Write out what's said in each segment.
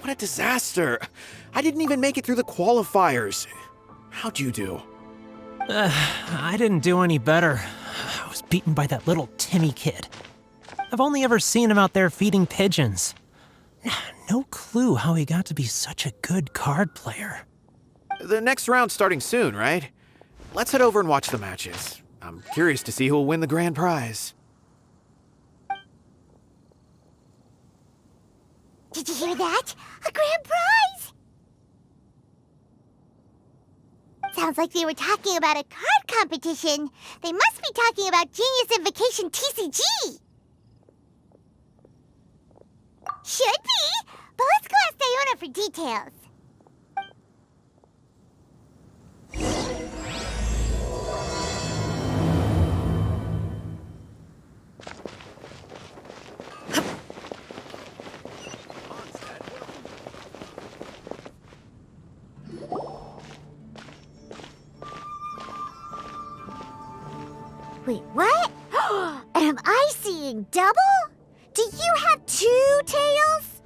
What a disaster. I didn't even make it through the qualifiers. How'd you do? I didn't do any better. I was beaten by that little Timmy kid. I've only ever seen him out there feeding pigeons. No clue how he got to be such a good card player. The next round's starting soon, right? Let's head over and watch the matches. I'm curious to see who'll win the grand prize. Did you hear that? A grand prize! Sounds like they were talking about a card competition. They must be talking about Genius Invocation TCG. Should be, but let's go ask Diona for details. Wait, what? Am I seeing double? Do you have 2 tails?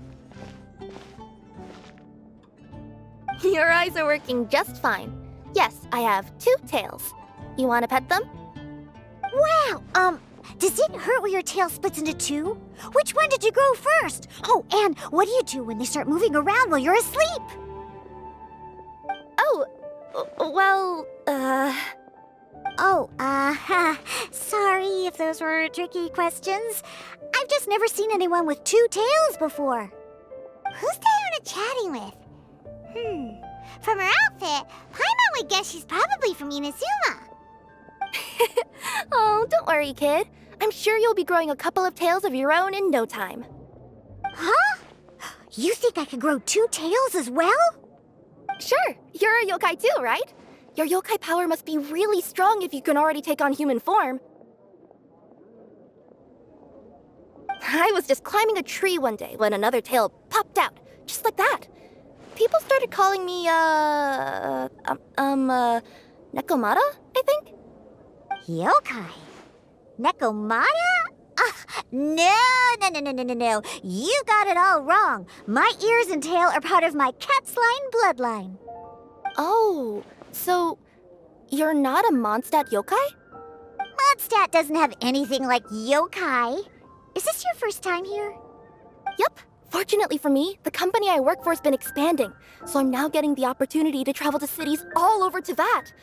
Your eyes are working just fine. Yes, I have 2 tails. You want to pet them? Wow, does it hurt when your tail splits into 2? Which one did you grow first? Oh, and what do you do when they start moving around while you're asleep? Oh, well, sorry if those were tricky questions. I've just never seen anyone with 2 tails before. Who's Diona chatting with? From her outfit, Paimon would guess she's probably from Inazuma. Oh, don't worry, kid. I'm sure you'll be growing a couple of tails of your own in no time. Huh? You think I could grow 2 tails as well? Sure, you're a yokai too, right? Your yokai power must be really strong if you can already take on human form. I was just climbing a tree one day when another tail popped out, just like that. People started calling me, Nekomata, I think? Yokai? Nekomata? No. You got it all wrong. My ears and tail are part of my cat's line bloodline. Oh, so you're not a Mondstadt yokai? Mondstadt doesn't have anything like yokai. Is this your first time here? Yep. Fortunately for me, the company I work for has been expanding, so I'm now getting the opportunity to travel to cities all over Teyvat.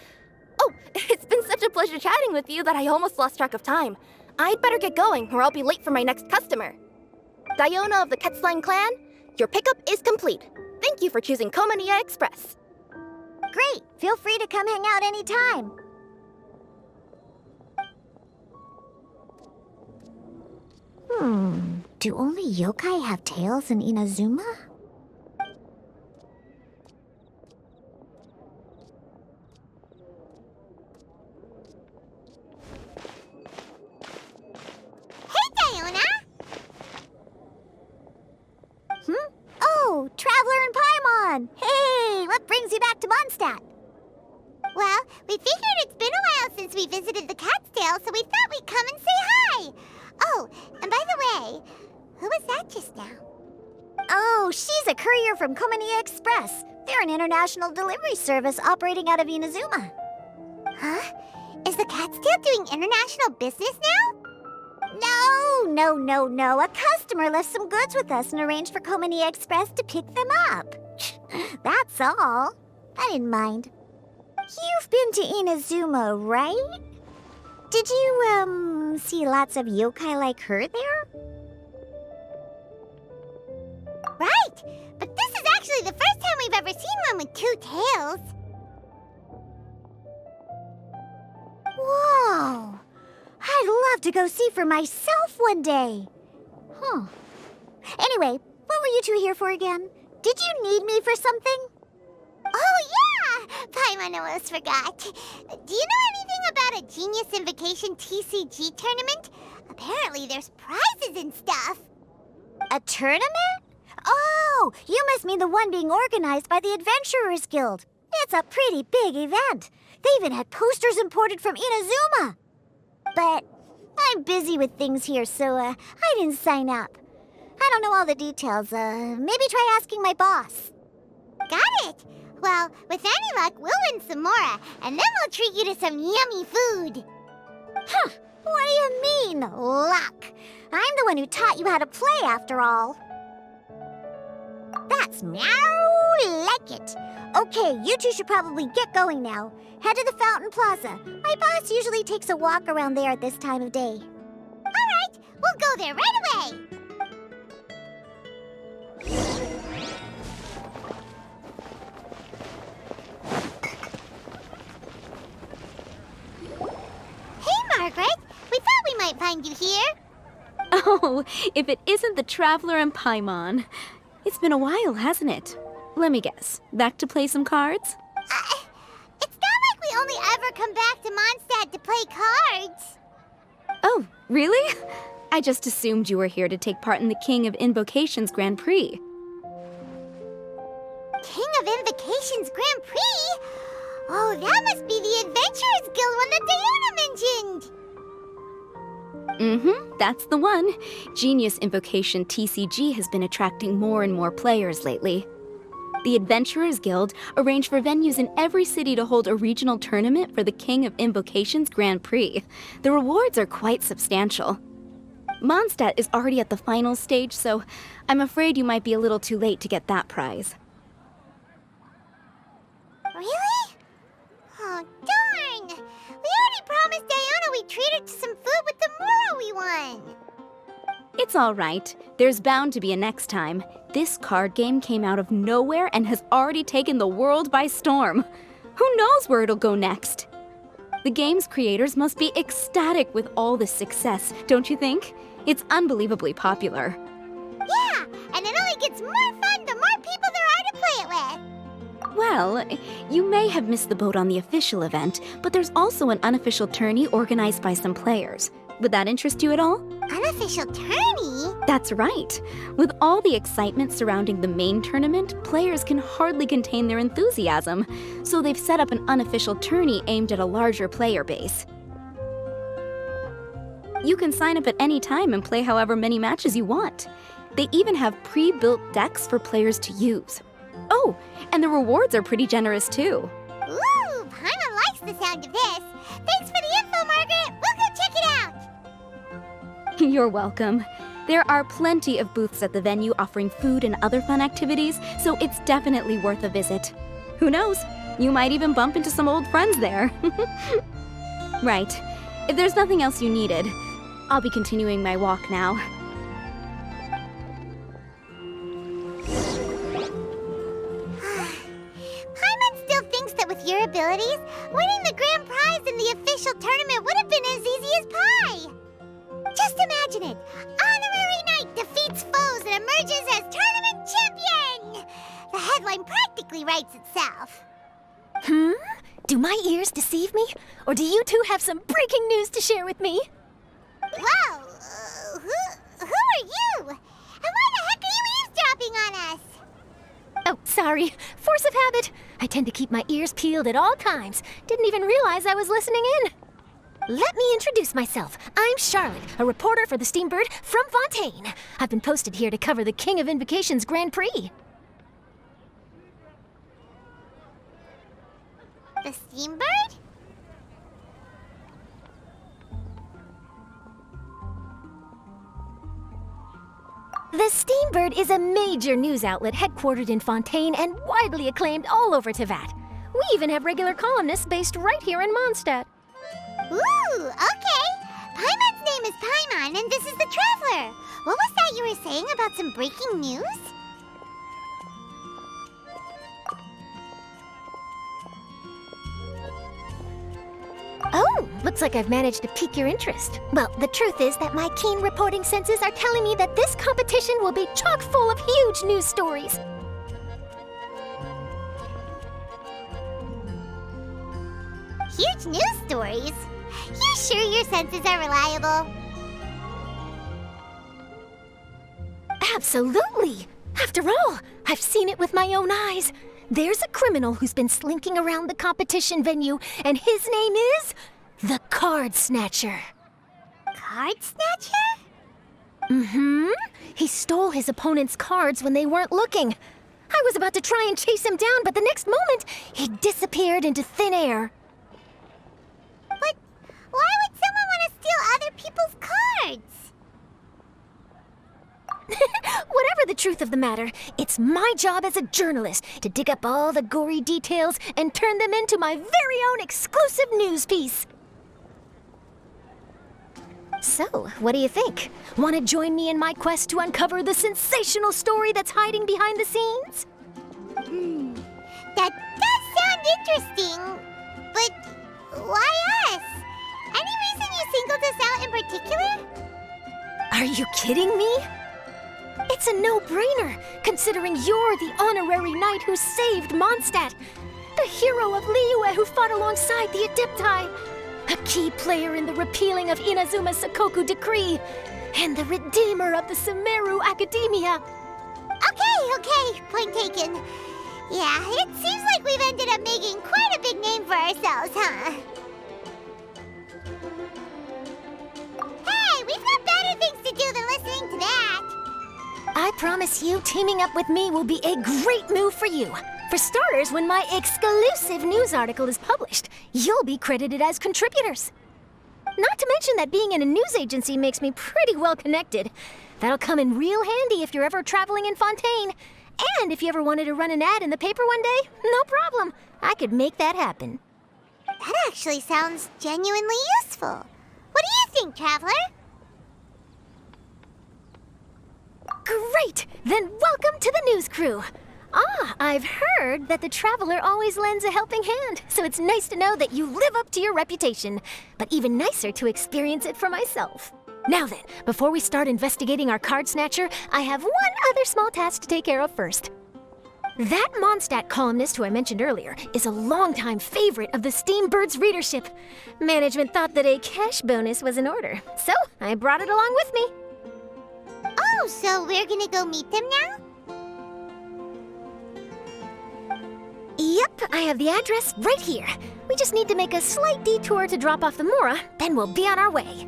Oh, it's been such a pleasure chatting with you that I almost lost track of time. I'd better get going, or I'll be late for my next customer. Diona of the Quetzline clan, your pickup is complete. Thank you for choosing Komania Express. Great. Feel free to come hang out anytime. Do only yokai have tails in Inazuma? Hey, Diona! Oh, Traveler and Paimon! Hey, what brings you back to Mondstadt? Well, we figured it's been a while since we visited the Cat's Tail, so we thought we'd come and say hi! Oh, and by the way, who was that just now? Oh, she's a courier from Komania Express. They're an international delivery service operating out of Inazuma. Huh? Is the Cat's Tail doing international business now? No. A customer left some goods with us and arranged for Komania Express to pick them up. That's all. I didn't mind. You've been to Inazuma, right? Did you, see lots of yokai like her there? Right! But this is actually the first time we've ever seen one with 2 tails. Whoa! I'd love to go see for myself one day. Anyway, what were you 2 here for again? Did you need me for something? Oh, yeah! Paimon almost forgot. Do you know anything about a Genius Invocation TCG tournament? Apparently there's prizes and stuff. A tournament? Oh, you must mean the one being organized by the Adventurers Guild. It's a pretty big event. They even had posters imported from Inazuma. But I'm busy with things here, so I didn't sign up. I don't know all the details. Maybe try asking my boss. Got it. Well, with any luck, we'll win some more, and then we'll treat you to some yummy food. Huh. What do you mean, luck? I'm the one who taught you how to play, after all. That's meow like it. Okay, you two should probably get going now. Head to the Fountain Plaza. My boss usually takes a walk around there at this time of day. All right, we'll go there right away. Hey, Margaret. We thought we might find you here. Oh, if it isn't the Traveler and Paimon. It's been a while, hasn't it? Let me guess. Back to play some cards? It's not like we only ever come back to Mondstadt to play cards. Oh, really? I just assumed you were here to take part in the King of Invocations Grand Prix. King of Invocations Grand Prix? Oh, that must be the Adventurers Guild one that Diana mentioned. That's the one. Genius Invocation TCG has been attracting more and more players lately. The Adventurers Guild arrange for venues in every city to hold a regional tournament for the King of Invocations Grand Prix. The rewards are quite substantial. Mondstadt is already at the final stage, so I'm afraid you might be a little too late to get that prize. Really? Oh, darn! We already promised Diana we'd treat her to some food with the Moro we won. It's all right. There's bound to be a next time. This card game came out of nowhere and has already taken the world by storm. Who knows where it'll go next? The game's creators must be ecstatic with all this success, don't you think? It's unbelievably popular. Yeah, and it only gets more fun the more people there are to play it with. Well, you may have missed the boat on the official event, but there's also an unofficial tourney organized by some players. Would that interest you at all? Unofficial tourney? That's right. With all the excitement surrounding the main tournament, players can hardly contain their enthusiasm, so they've set up an unofficial tourney aimed at a larger player base. You can sign up at any time and play however many matches you want. They even have pre-built decks for players to use. Oh, and the rewards are pretty generous too. Ooh, Paimon likes the sound of this. Thanks for the info, Margaret. We'll go check it out. You're welcome. There are plenty of booths at the venue offering food and other fun activities, so it's definitely worth a visit. Who knows? You might even bump into some old friends there. Right. If there's nothing else you needed, I'll be continuing my walk now. Paimon still thinks that with your abilities, winning the grand prize in the official tournament would have been as easy as pie. Just imagine it. Honorary Knight defeats foes and emerges as tournament champion. The headline practically writes itself. Do my ears deceive me? Or do you two have some breaking news to share with me? Whoa! Who are you? And why the heck are you eavesdropping on us? Oh, sorry. Force of habit. I tend to keep my ears peeled at all times. Didn't even realize I was listening in. Let me introduce myself. I'm Charlotte, a reporter for the Steambird from Fontaine. I've been posted here to cover the King of Invocations Grand Prix. The Steambird? The Steambird is a major news outlet headquartered in Fontaine and widely acclaimed all over Teyvat. We even have regular columnists based right here in Mondstadt. Ooh, okay. Paimon's name is Paimon, and this is the Traveler. What was that you were saying about some breaking news? Oh, looks like I've managed to pique your interest. Well, the truth is that my keen reporting senses are telling me that this competition will be chock full of huge news stories. Huge news stories? You sure your senses are reliable? Absolutely! After all, I've seen it with my own eyes. There's a criminal who's been slinking around the competition venue, and his name is the Card Snatcher. Card Snatcher? Mm-hmm. He stole his opponent's cards when they weren't looking. I was about to try and chase him down, but the next moment, he disappeared into thin air. But why would someone want to steal other people's cards? Whatever the truth of the matter, it's my job as a journalist to dig up all the gory details and turn them into my very own exclusive news piece. So, what do you think? Want to join me in my quest to uncover the sensational story that's hiding behind the scenes? That does sound interesting. But why us? Any reason you singled us out in particular? Are you kidding me? It's a no-brainer, considering you're the honorary knight who saved Mondstadt, the hero of Liyue who fought alongside the Adepti, a key player in the repealing of Inazuma's Sakoku decree, and the redeemer of the Sumeru Academia. Okay, point taken. Yeah, it seems like we've ended up making quite a big name for ourselves, huh? Hey, we've got better things to do than listening to that. I promise you, teaming up with me will be a great move for you. For starters, when my exclusive news article is published, you'll be credited as contributors. Not to mention that being in a news agency makes me pretty well connected. That'll come in real handy if you're ever traveling in Fontaine. And if you ever wanted to run an ad in the paper one day, no problem. I could make that happen. That actually sounds genuinely useful. What do you think, Traveler? Great! Then welcome to the news crew. I've heard that the Traveler always lends a helping hand, so it's nice to know that you live up to your reputation, but even nicer to experience it for myself. Now then, before we start investigating our card snatcher, I have one other small task to take care of first. That Mondstadt columnist who I mentioned earlier is a longtime favorite of the Steambird's readership. Management thought that a cash bonus was in order, so I brought it along with me. Oh, so we're gonna go meet them now? Yep, I have the address right here. We just need to make a slight detour to drop off the Mora, then we'll be on our way.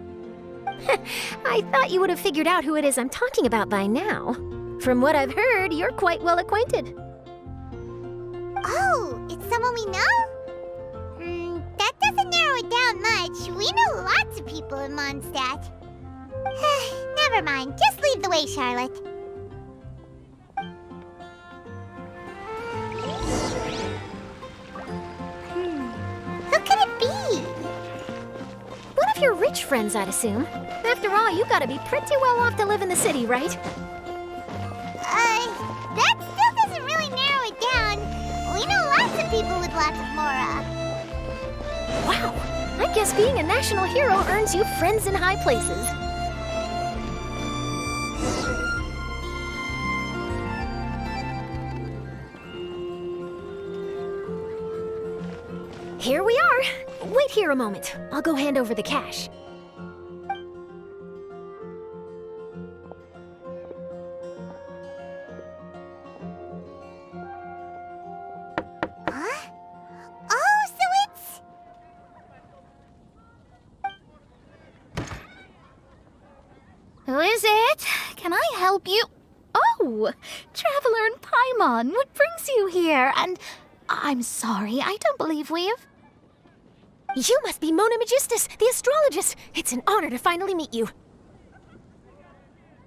I thought you would have figured out who it is I'm talking about by now. From what I've heard, you're quite well acquainted. Oh, it's someone we know? That doesn't narrow it down much. We know lots of people in Mondstadt. Never mind, just lead the way, Charlotte. Who could it be? One of your rich friends, I'd assume. After all, you gotta be pretty well off to live in the city, right? That still doesn't really narrow it down. We know lots of people with lots of Mora. Wow, I guess being a national hero earns you friends in high places. Here we are. Wait here a moment. I'll go hand over the cash. Huh? Oh, so it's... Who is it? Can I help you? Oh, Traveler and Paimon, what brings you here? And I'm sorry, I don't believe we've... You must be Mona Magistus, the astrologist. It's an honor to finally meet you.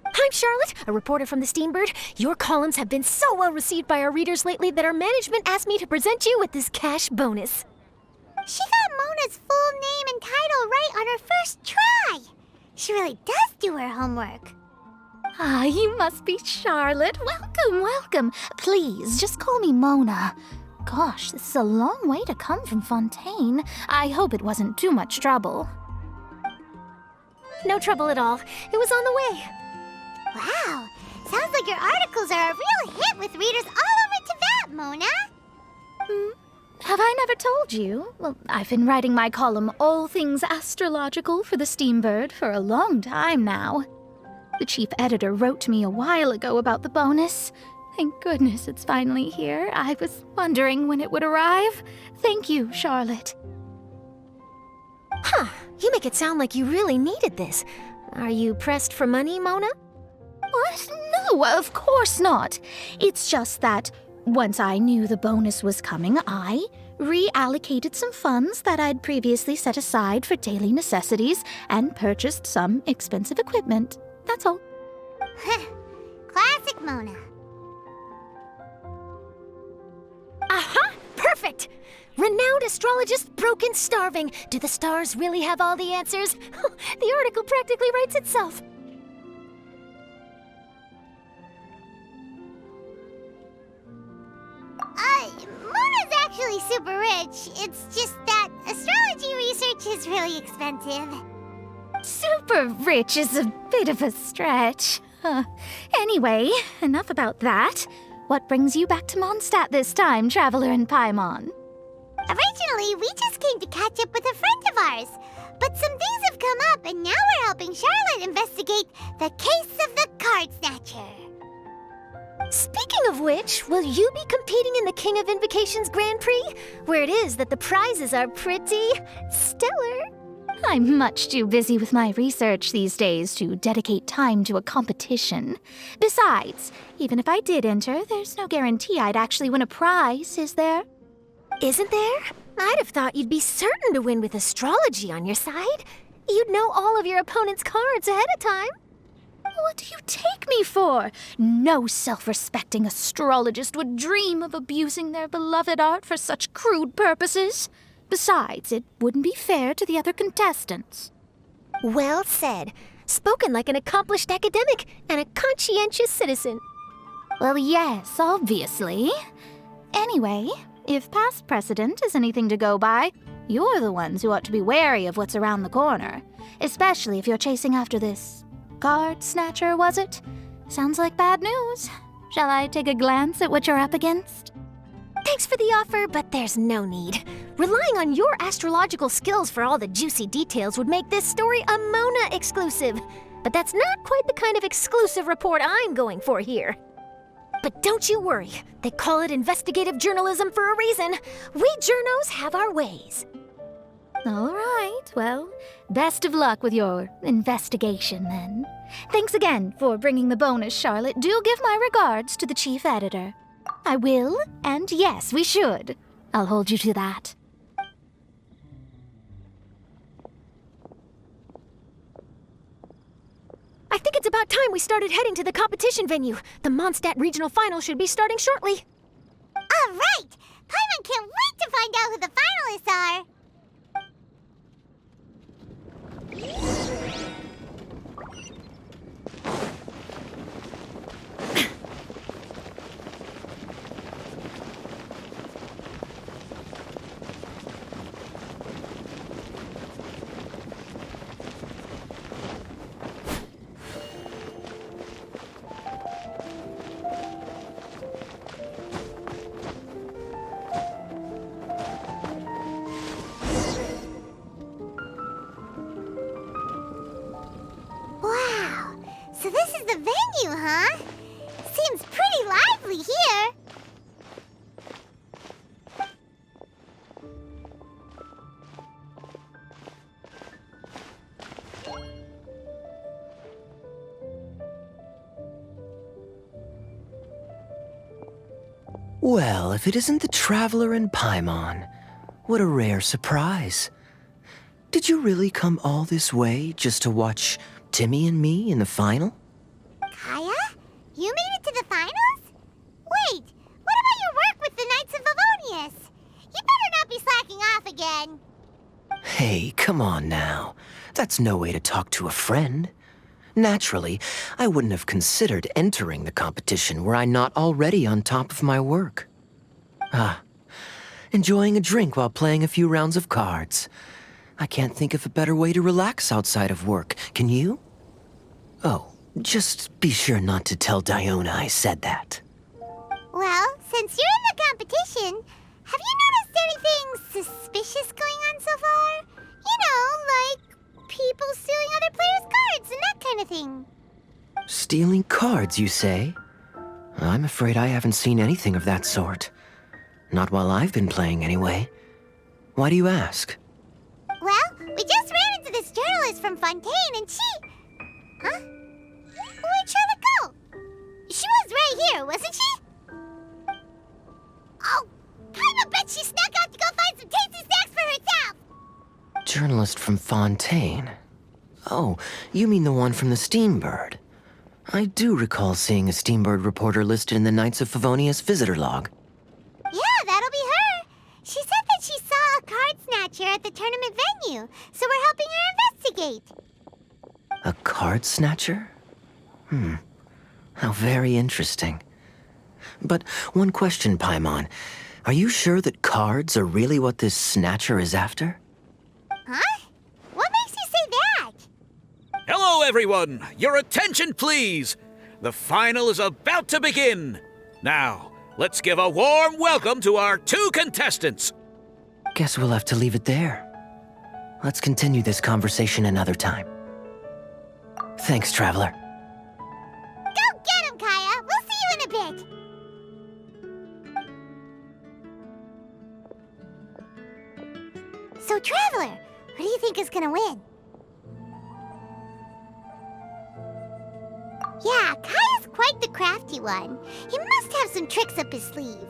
I'm Charlotte, a reporter from the Steambird. Your columns have been so well received by our readers lately that our management asked me to present you with this cash bonus. She got Mona's full name and title right on her first try. She really does do her homework. Ah, you must be Charlotte. Welcome, welcome. Please, just call me Mona. Gosh, this is a long way to come from Fontaine. I hope it wasn't too much trouble. No trouble at all. It was on the way. Wow, sounds like your articles are a real hit with readers all over Teyvat, Mona. Have I never told you? Well, I've been writing my column All Things Astrological for the Steambird for a long time now. The chief editor wrote to me a while ago about the bonus. Thank goodness it's finally here. I was wondering when it would arrive. Thank you, Charlotte. Huh, you make it sound like you really needed this. Are you pressed for money, Mona? What? No, of course not. It's just that once I knew the bonus was coming, I reallocated some funds that I'd previously set aside for daily necessities and purchased some expensive equipment. That's all. Classic Mona. Aha! Perfect! Renowned astrologist broken starving. Do the stars really have all the answers? The article practically writes itself. Mona's actually super rich. It's just that astrology research is really expensive. Super rich is a bit of a stretch. Anyway, enough about that. What brings you back to Mondstadt this time, Traveler in Paimon? Originally, we just came to catch up with a friend of ours. But some things have come up, and now we're helping Charlotte investigate the case of the Card Snatcher. Speaking of which, will you be competing in the King of Invocations Grand Prix? Where it is that the prizes are pretty stellar. I'm much too busy with my research these days to dedicate time to a competition. Besides, even if I did enter, there's no guarantee I'd actually win a prize, is there? Isn't there? I'd have thought you'd be certain to win with astrology on your side. You'd know all of your opponent's cards ahead of time. What do you take me for? No self-respecting astrologist would dream of abusing their beloved art for such crude purposes. Besides, it wouldn't be fair to the other contestants. Well said. Spoken like an accomplished academic and a conscientious citizen. Well, yes, obviously. Anyway, if past precedent is anything to go by, you're the ones who ought to be wary of what's around the corner. Especially if you're chasing after this card snatcher, was it? Sounds like bad news. Shall I take a glance at what you're up against? Thanks for the offer, but there's no need. Relying on your astrological skills for all the juicy details would make this story a Mona exclusive. But that's not quite the kind of exclusive report I'm going for here. But don't you worry. They call it investigative journalism for a reason. We journos have our ways. All right, well, best of luck with your investigation then. Thanks again for bringing the bonus, Charlotte. Do give my regards to the chief editor. I will, and yes, we should. I'll hold you to that. I think it's about time we started heading to the competition venue. The Mondstadt Regional Final should be starting shortly. All right! Paimon can't wait to find out who the finalists are! Wow, so this is the venue, huh? Seems pretty lively here. Well, if it isn't the Traveler in Paimon, what a rare surprise. Did you really come all this way just to watch Timmy and me in the final? Kaya? You made it to the finals? Wait, what about your work with the Knights of Favonius? You better not be slacking off again. Hey, come on now. That's no way to talk to a friend. Naturally, I wouldn't have considered entering the competition were I not already on top of my work. Enjoying a drink while playing a few rounds of cards. I can't think of a better way to relax outside of work, can you? Oh, just be sure not to tell Diona I said that. Well, since you're in the competition, have you noticed anything suspicious going on so far? You know, like people stealing other players' cards and that kind of thing. Stealing cards, you say? I'm afraid I haven't seen anything of that sort. Not while I've been playing, anyway. Why do you ask? Well, we just ran into this journalist from Fontaine and she... Huh? Where'd Charlotte go? journalist from Fontaine. Oh, you mean the one from the Steambird. I do recall seeing a Steambird reporter listed in the Knights of Favonius visitor log. Yeah, that'll be her. She said that she saw a card snatcher at the tournament venue, so we're helping her investigate. A card snatcher? How very interesting. But one question, Paimon. Are you sure that cards are really what this snatcher is after? Huh? What makes you say that? Hello, everyone! Your attention, please! The final is about to begin! Now, let's give a warm welcome to our 2 contestants! Guess we'll have to leave it there. Let's continue this conversation another time. Thanks, Traveler. Go get him, Kaya! We'll see you in a bit! So, Traveler, who do you think is gonna win? Yeah, Kaya's quite the crafty one. He must have some tricks up his sleeve.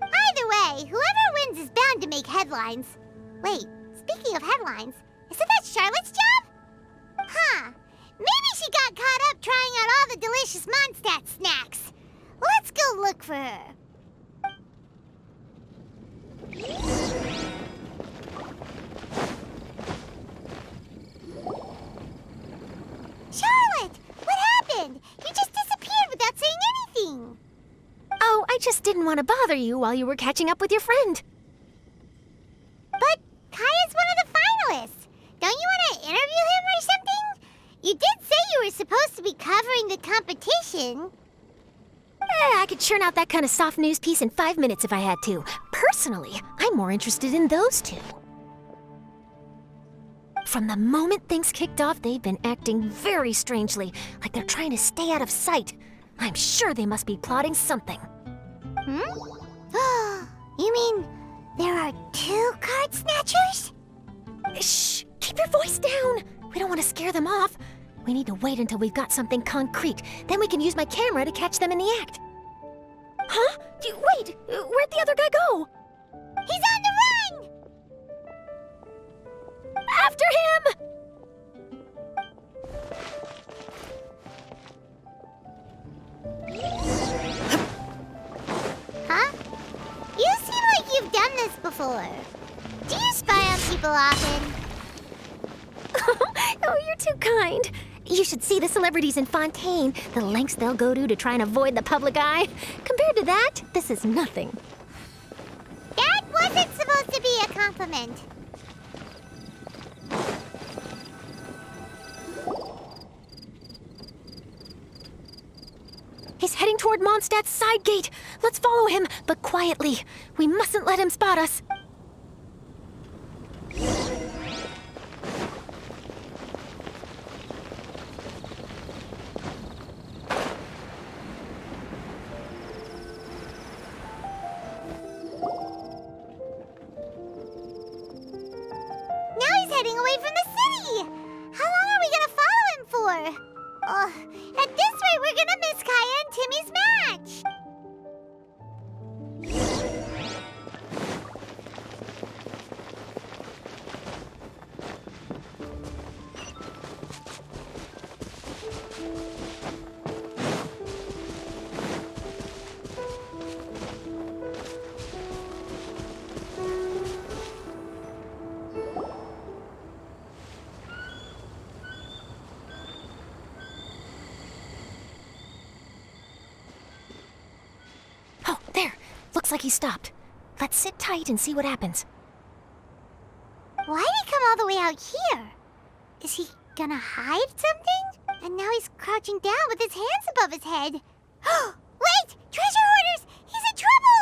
Either way, whoever wins is bound to make headlines. Wait, speaking of headlines, isn't that Charlotte's job? Huh. Maybe she got caught up trying out all the delicious Mondstadt snacks. Let's go look for her. Charlotte! What happened? You just disappeared without saying anything. Oh, I just didn't want to bother you while you were catching up with your friend. But Kaya's one of the finalists. Don't you want to interview him or something? You did say you were supposed to be covering the competition. I could churn out that kind of soft news piece in 5 minutes if I had to. Personally, I'm more interested in those 2. From the moment things kicked off, they've been acting very strangely, like they're trying to stay out of sight. I'm sure they must be plotting something. You mean there are 2 card snatchers? Shh! Keep your voice down! We don't want to scare them off. We need to wait until we've got something concrete. Then we can use my camera to catch them in the act. Huh? Wait! Where'd the other guy go? He's on the run! After him! Huh? You seem like you've done this before. Do you spy on people often? Oh, you're too kind. You should see the celebrities in Fontaine, the lengths they'll go to try and avoid the public eye. Compared to that, this is nothing. That wasn't supposed to be a compliment. He's heading toward Mondstadt's side gate. Let's follow him, but quietly. We mustn't let him spot us. Now he's heading away from the city. How long are we gonna follow him for? At this rate, we're gonna miss Kaya and Timmy's match. Oh, there. Looks like he stopped. Let's sit tight and see what happens. Why'd he come all the way out here? Is he gonna hide something? And now he's crouching down with his hands above his head. Wait! Treasure hoarders! He's in trouble!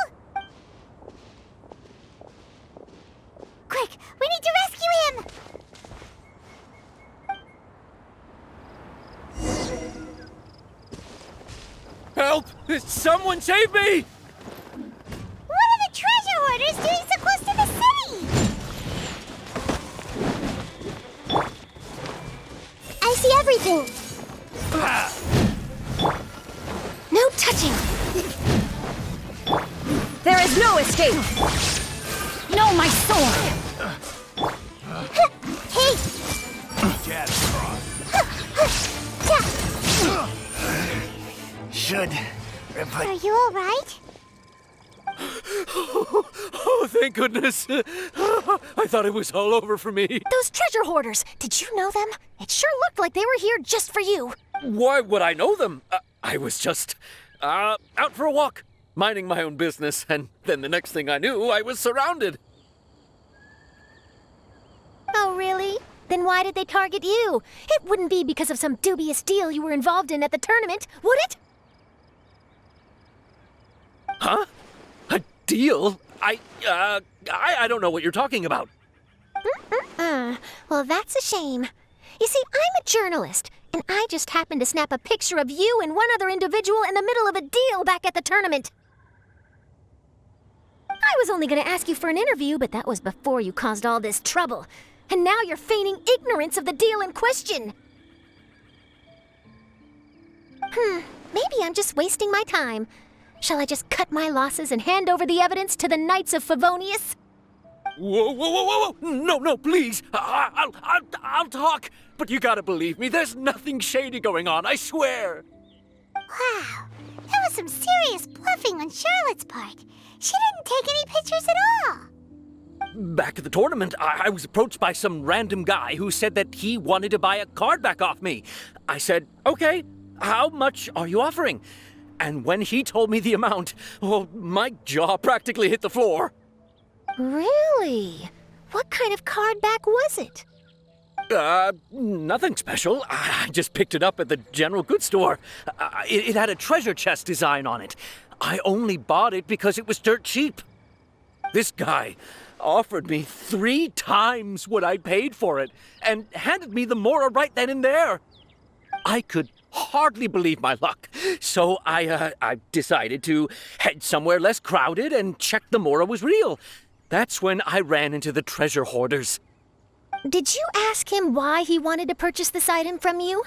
Quick! We need to rescue him! Help! Someone save me! What are the treasure hoarders doing so close to the city? I see everything. No touching! There is no escape! No, my sword! should. Are you alright? Oh, thank goodness. I thought it was all over for me. Those treasure hoarders, did you know them? It sure looked like they were here just for you. Why would I know them? I was just out for a walk, minding my own business, and then the next thing I knew, I was surrounded. Oh, really? Then why did they target you? It wouldn't be because of some dubious deal you were involved in at the tournament, would it? Huh? A deal? I don't know what you're talking about. Well, that's a shame. You see, I'm a journalist, and I just happened to snap a picture of you and one other individual in the middle of a deal back at the tournament. I was only going to ask you for an interview, but that was before you caused all this trouble. And now you're feigning ignorance of the deal in question. Maybe I'm just wasting my time. Shall I just cut my losses and hand over the evidence to the Knights of Favonius? Whoa! No, please. I'll talk. But you gotta believe me, there's nothing shady going on, I swear. Wow, that was some serious bluffing on Charlotte's part. She didn't take any pictures at all. Back at the tournament, I was approached by some random guy who said that he wanted to buy a card back off me. I said, okay, how much are you offering? And when he told me the amount, oh, my jaw practically hit the floor. Really? What kind of card back was it? Nothing special. I just picked it up at the general goods store. It had a treasure chest design on it. I only bought it because it was dirt cheap. This guy offered me 3 times what I paid for it and handed me the Mora right then and there. I could hardly believe my luck, so I decided to head somewhere less crowded and check the Mora was real. That's when I ran into the treasure hoarders. Did you ask him why he wanted to purchase this item from you?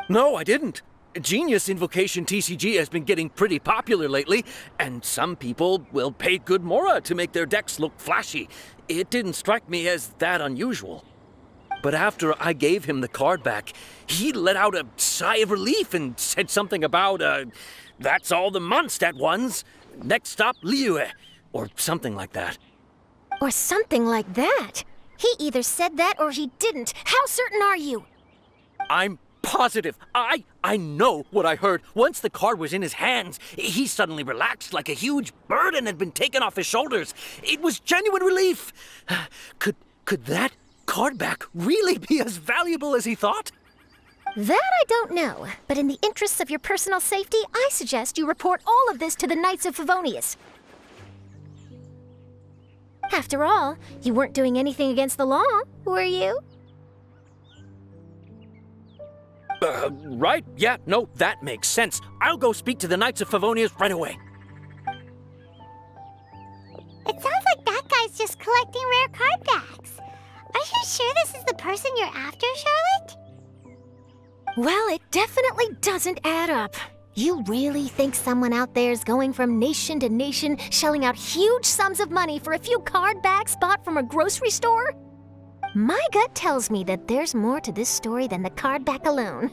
No, I didn't. Genius Invocation TCG has been getting pretty popular lately, and some people will pay good Mora to make their decks look flashy. It didn't strike me as that unusual. But after I gave him the card back, he let out a sigh of relief and said something about, that's all the Mondstadt ones. Next stop, Liyue, or something like that. Or something like that? He either said that or he didn't. How certain are you? I'm positive. I know what I heard. Once the card was in his hands, he suddenly relaxed like a huge burden had been taken off his shoulders. It was genuine relief. Could that card back really be as valuable as he thought? That I don't know, but in the interests of your personal safety, I suggest you report all of this to the Knights of Favonius. After all, you weren't doing anything against the law, were you? Right? Yeah, no, that makes sense. I'll go speak to the Knights of Favonius right away. It sounds like that guy's just collecting rare card backs. Are you sure this is the person you're after, Charlotte? Well, it definitely doesn't add up. You really think someone out there's going from nation to nation, shelling out huge sums of money for a few card backs bought from a grocery store? My gut tells me that there's more to this story than the card back alone.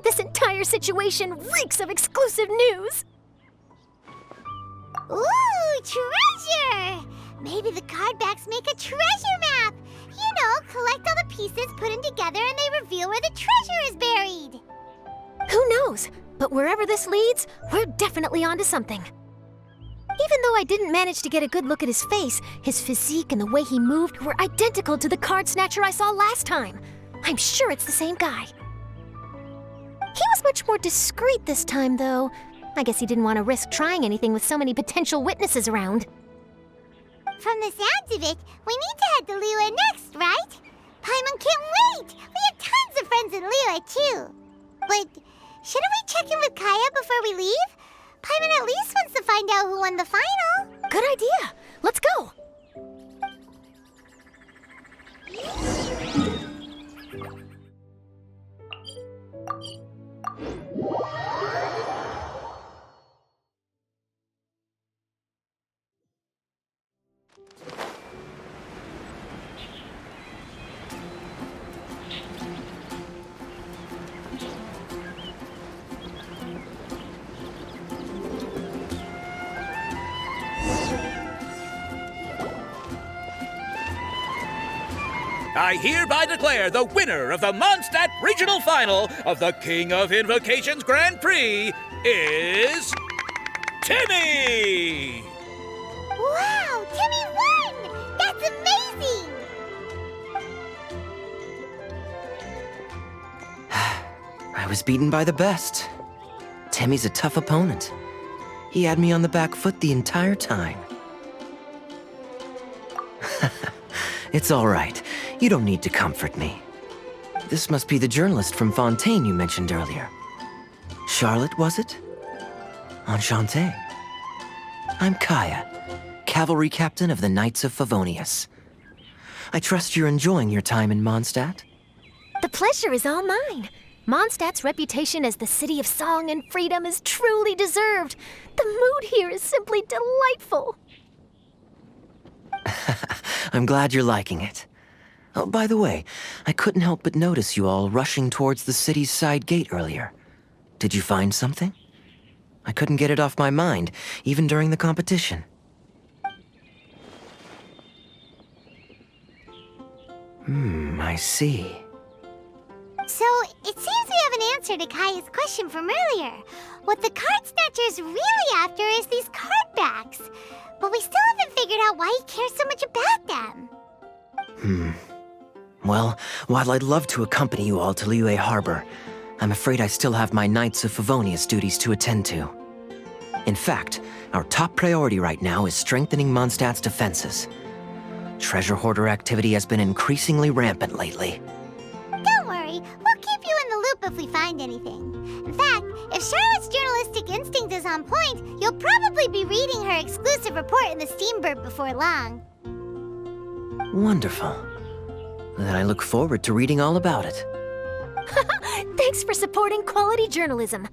This entire situation reeks of exclusive news! Ooh, treasure! Maybe the card backs make a treasure map! You know, collect all the pieces, put them together, and they reveal where the treasure is buried! Who knows? But wherever this leads, we're definitely onto something. Even though I didn't manage to get a good look at his face, his physique and the way he moved were identical to the card snatcher I saw last time. I'm sure it's the same guy. He was much more discreet this time, though. I guess he didn't want to risk trying anything with so many potential witnesses around. From the sounds of it, we need to head to Liyue next, right? Paimon can't wait! We have tons of friends in Liyue, too. But shouldn't we check in with Kaya before we leave? Paimon at least wants to find out who won the final. Good idea. Let's go. I hereby declare the winner of the Mondstadt Regional Final of the King of Invocations Grand Prix is... Timmy! Wow, Timmy won! That's amazing! I was beaten by the best. Timmy's a tough opponent. He had me on the back foot the entire time. It's all right. You don't need to comfort me. This must be the journalist from Fontaine you mentioned earlier. Charlotte, was it? Enchanté. I'm Kaya, cavalry captain of the Knights of Favonius. I trust you're enjoying your time in Mondstadt? The pleasure is all mine. Mondstadt's reputation as the city of song and freedom is truly deserved. The mood here is simply delightful. I'm glad you're liking it. Oh, by the way, I couldn't help but notice you all rushing towards the city's side gate earlier. Did you find something? I couldn't get it off my mind, even during the competition. I see. So, it seems we have an answer to Kaya's question from earlier. What the card snatcher's really after is these card backs. But we still haven't figured out why he cares so much about them. Well, while I'd love to accompany you all to Liyue Harbor, I'm afraid I still have my Knights of Favonius duties to attend to. In fact, our top priority right now is strengthening Mondstadt's defenses. Treasure hoarder activity has been increasingly rampant lately. Don't worry, we'll keep you in the loop if we find anything. In fact, if Charlotte's journalistic instinct is on point, you'll probably be reading her exclusive report in the Steambird before long. Wonderful. Then I look forward to reading all about it. Thanks for supporting quality journalism.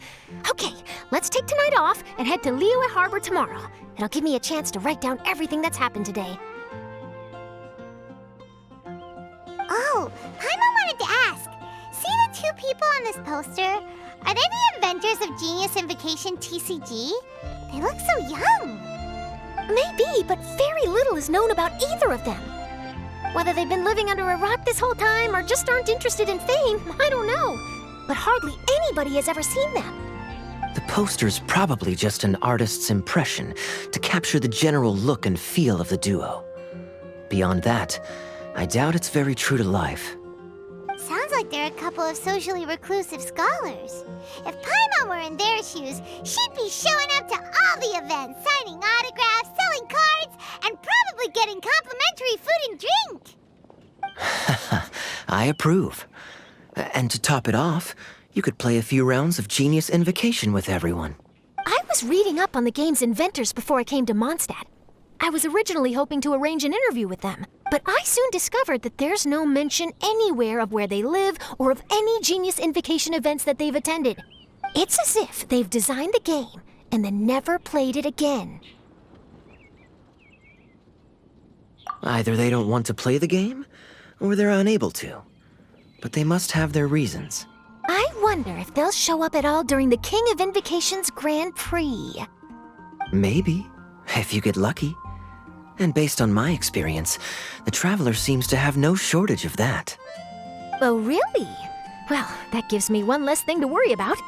Okay, let's take tonight off and head to Liyue Harbor tomorrow. It'll give me a chance to write down everything that's happened today. Oh, Paimon wanted to ask. See the two people on this poster? Are they the inventors of Genius Invocation TCG? They look so young. Maybe, but very little is known about either of them. Whether they've been living under a rock this whole time or just aren't interested in fame, I don't know. But hardly anybody has ever seen them. The poster's probably just an artist's impression to capture the general look and feel of the duo. Beyond that, I doubt it's very true to life. Sounds like they're a couple of socially reclusive scholars. If Paimon were in their shoes, she'd be showing up to all the events, signing autographs, selling cards, and probably getting complimentary food and drink. I approve. And to top it off, you could play a few rounds of Genius Invocation with everyone. I was reading up on the game's inventors before I came to Mondstadt. I was originally hoping to arrange an interview with them, but I soon discovered that there's no mention anywhere of where they live or of any Genius Invocation events that they've attended. It's as if they've designed the game and then never played it again. Either they don't want to play the game, or they're unable to. But they must have their reasons. I wonder if they'll show up at all during the King of Invocation's Grand Prix. Maybe, if you get lucky. And based on my experience, the Traveler seems to have no shortage of that. Oh, really? Well, that gives me one less thing to worry about.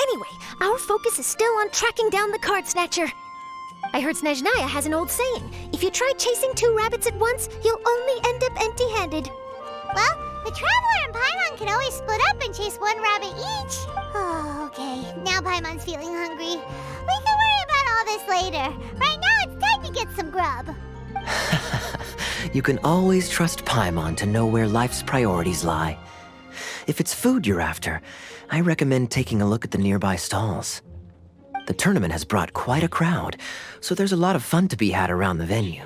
Anyway, our focus is still on tracking down the card snatcher. I heard Snezhnaya has an old saying, if you try chasing two rabbits at once, you'll only end up empty-handed. Well, the Traveler and Paimon can always split up and chase one rabbit each. Oh, okay. Now Paimon's feeling hungry. We can worry about all this later. Right now, it's time to get some grub. You can always trust Paimon to know where life's priorities lie. If it's food you're after, I recommend taking a look at the nearby stalls. The tournament has brought quite a crowd, so there's a lot of fun to be had around the venue.